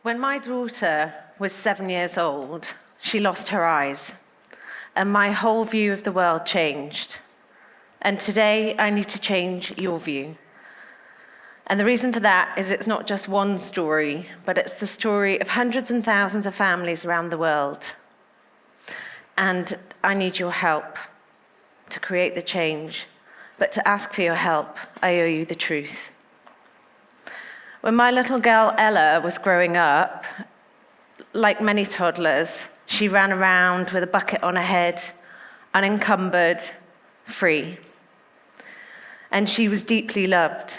When my daughter was 7 years old, she lost her eyes, and my whole view of the world changed. And today, I need to change your view. And the reason for that is it's not just one story, but it's the story of hundreds and thousands of families around the world. And I need your help to create the change. But to ask for your help, I owe you the truth. When my little girl Ella was growing up, like many toddlers, she ran around with a bucket on her head, unencumbered, free. And she was deeply loved.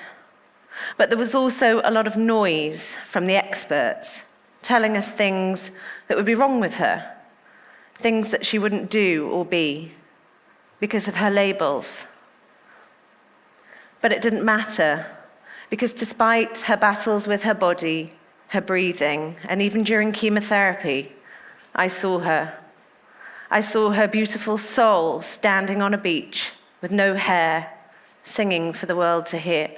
But there was also a lot of noise from the experts, telling us things that would be wrong with her, things that she wouldn't do or be, because of her labels. But it didn't matter, because despite her battles with her body, her breathing, and even during chemotherapy, I saw her. I saw her beautiful soul standing on a beach with no hair, singing for the world to hear.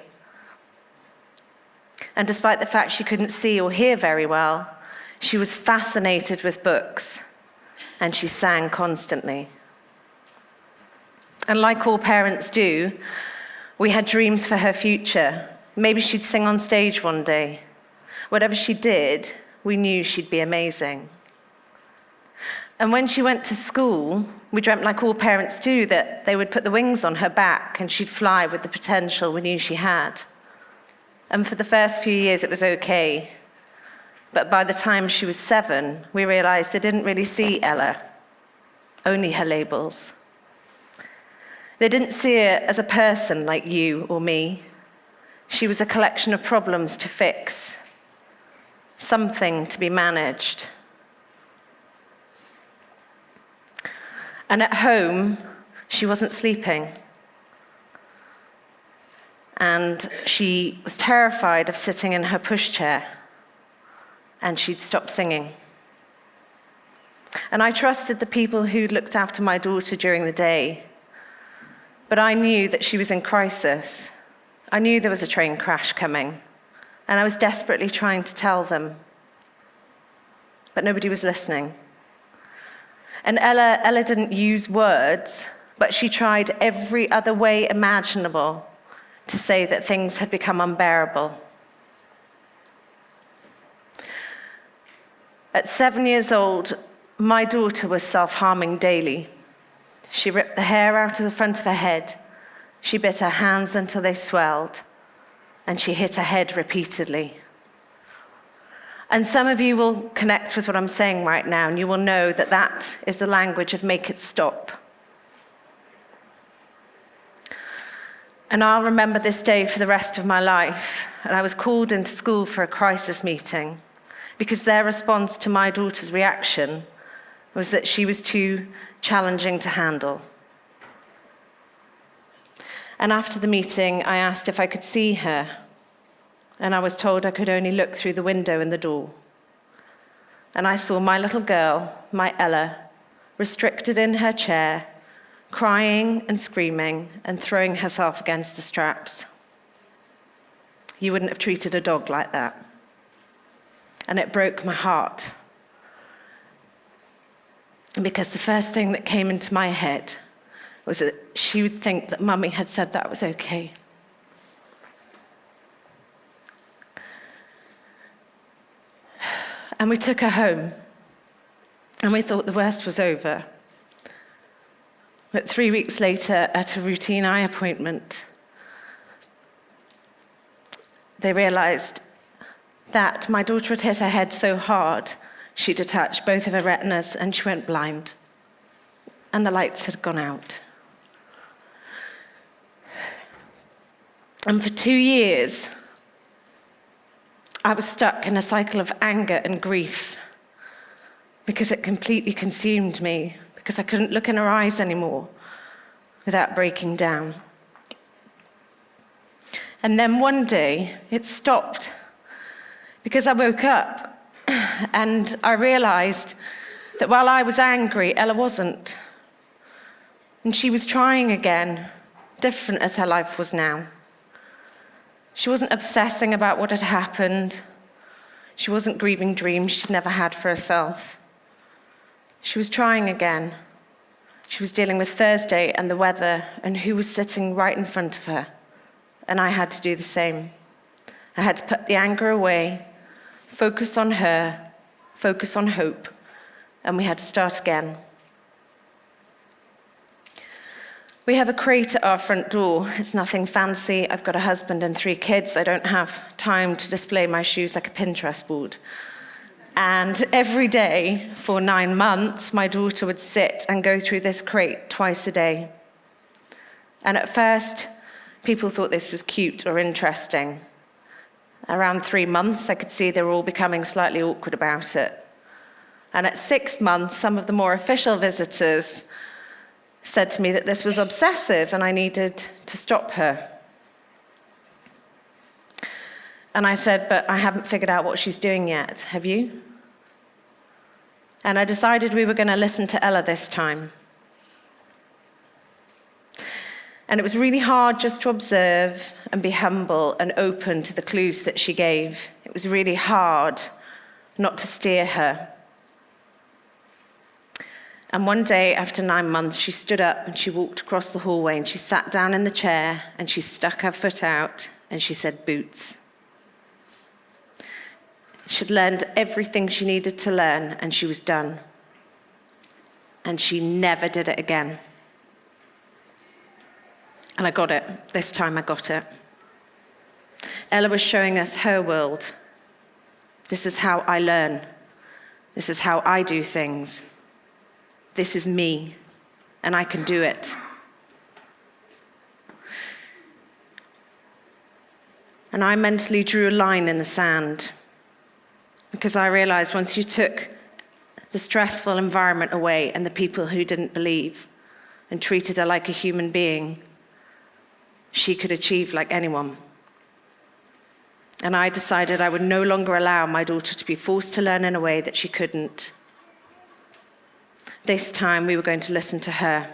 And despite the fact she couldn't see or hear very well, she was fascinated with books, and she sang constantly. And like all parents do, we had dreams for her future. Maybe she'd sing on stage one day. Whatever she did, we knew she'd be amazing. And when she went to school, we dreamt, like all parents do, that they would put the wings on her back and she'd fly with the potential we knew she had. And for the first few years, it was okay. But by the time she was 7, we realized they didn't really see Ella, only her labels. They didn't see her as a person like you or me. She was a collection of problems to fix, something to be managed. And at home, she wasn't sleeping. And she was terrified of sitting in her pushchair, and she'd stop singing. And I trusted the people who'd looked after my daughter during the day, but I knew that she was in crisis. I knew there was a train crash coming, and I was desperately trying to tell them, but nobody was listening. And Ella didn't use words, but she tried every other way imaginable to say that things had become unbearable. At 7 years old, my daughter was self-harming daily. She ripped the hair out of the front of her head. She bit her hands until they swelled, and she hit her head repeatedly. And some of you will connect with what I'm saying right now, and you will know that that is the language of make it stop. And I'll remember this day for the rest of my life. And I was called into school for a crisis meeting because their response to my daughter's reaction was that she was too challenging to handle. And after the meeting, I asked if I could see her, and I was told I could only look through the window in the door. And I saw my little girl, my Ella, restricted in her chair, crying and screaming and throwing herself against the straps. You wouldn't have treated a dog like that. And it broke my heart. Because the first thing that came into my head was that she would think that Mummy had said that was okay. And we took her home, and we thought the worst was over. But 3 weeks later, at a routine eye appointment, they realized that my daughter had hit her head so hard, she detached both of her retinas and she went blind. And the lights had gone out. And for 2 years, I was stuck in a cycle of anger and grief because it completely consumed me, because I couldn't look in her eyes anymore without breaking down. And then one day, it stopped because I woke up and I realized that while I was angry, Ella wasn't. And she was trying again, different as her life was now. She wasn't obsessing about what had happened. She wasn't grieving dreams she'd never had for herself. She was trying again. She was dealing with Thursday and the weather and who was sitting right in front of her. And I had to do the same. I had to put the anger away, focus on her, focus on hope, and we had to start again. We have a crate at our front door. It's nothing fancy. I've got a husband and 3 kids. I don't have time to display my shoes like a Pinterest board. And every day for 9 months, my daughter would sit and go through this crate twice a day. And at first, people thought this was cute or interesting. Around 3 months, I could see they were all becoming slightly awkward about it. And at 6 months, some of the more official visitors said to me that this was obsessive and I needed to stop her. And I said, but I haven't figured out what she's doing yet. Have you? And I decided we were going to listen to Ella this time. And it was really hard just to observe and be humble and open to the clues that she gave. It was really hard not to steer her. And one day, after 9 months, she stood up and she walked across the hallway and she sat down in the chair and she stuck her foot out and she said, boots. She'd learned everything she needed to learn and she was done. And she never did it again. And I got it. This time I got it. Ella was showing us her world. This is how I learn. This is how I do things. This is me, and I can do it. And I mentally drew a line in the sand because I realized once you took the stressful environment away and the people who didn't believe and treated her like a human being, she could achieve like anyone. And I decided I would no longer allow my daughter to be forced to learn in a way that she couldn't. This time we were going to listen to her.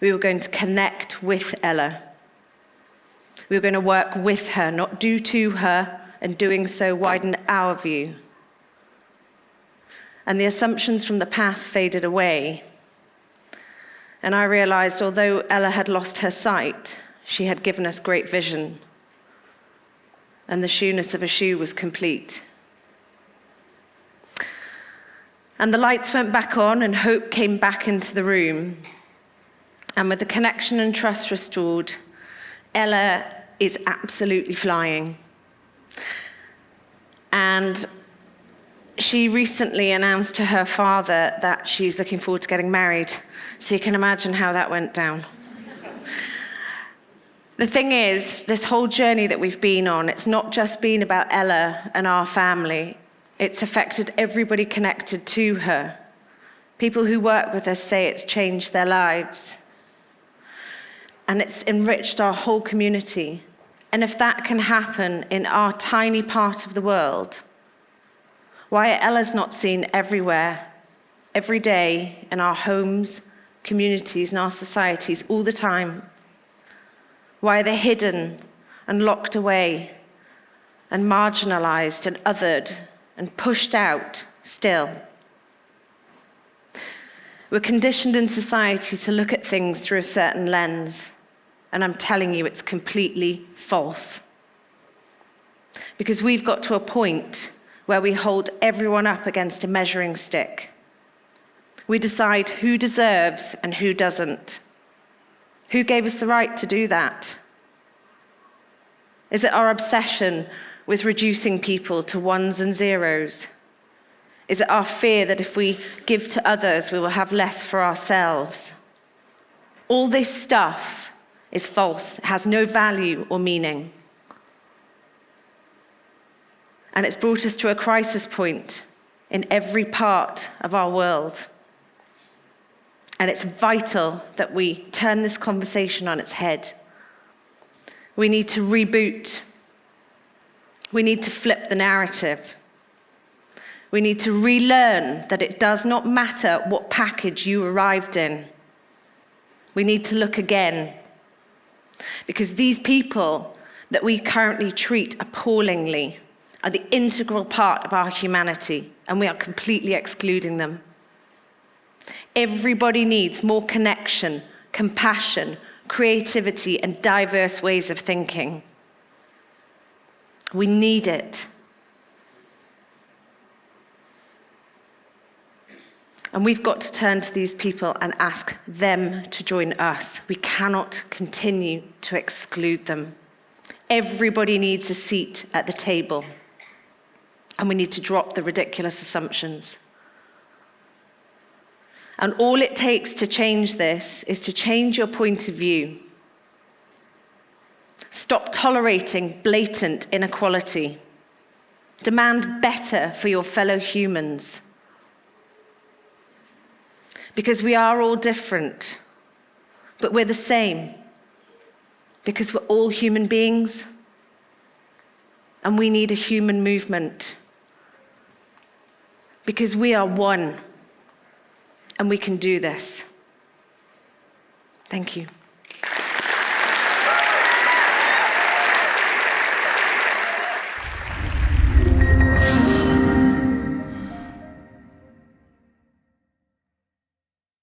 We were going to connect with Ella. We were going to work with her, not do to her, and doing so widen our view. And the assumptions from the past faded away. And I realized although Ella had lost her sight, she had given us great vision. And the shoeness of a shoe was complete. And the lights went back on and hope came back into the room. And with the connection and trust restored, Ella is absolutely flying. And she recently announced to her father that she's looking forward to getting married. So you can imagine how that went down. The thing is, this whole journey that we've been on, it's not just been about Ella and our family. It's affected everybody connected to her. People who work with us say it's changed their lives. And it's enriched our whole community. And if that can happen in our tiny part of the world, why are Ella's not seen everywhere, every day, in our homes, communities, and our societies, all the time? Why are they hidden and locked away and marginalized and othered and pushed out still? We're conditioned in society to look at things through a certain lens, and I'm telling you it's completely false. Because we've got to a point where we hold everyone up against a measuring stick. We decide who deserves and who doesn't. Who gave us the right to do that? Is it our obsession with reducing people to ones and zeros? Is it our fear that if we give to others, we will have less for ourselves? All this stuff is false. It has no value or meaning. And it's brought us to a crisis point in every part of our world. And it's vital that we turn this conversation on its head. We need to reboot. We need to flip the narrative. We need to relearn that it does not matter what package you arrived in. We need to look again. Because these people that we currently treat appallingly are the integral part of our humanity, and we are completely excluding them. Everybody needs more connection, compassion, creativity, and diverse ways of thinking. We need it. And we've got to turn to these people and ask them to join us. We cannot continue to exclude them. Everybody needs a seat at the table. And we need to drop the ridiculous assumptions. And all it takes to change this is to change your point of view. Stop tolerating blatant inequality. Demand better for your fellow humans. Because we are all different, but we're the same. Because we're all human beings, and we need a human movement. Because we are one, and we can do this. Thank you.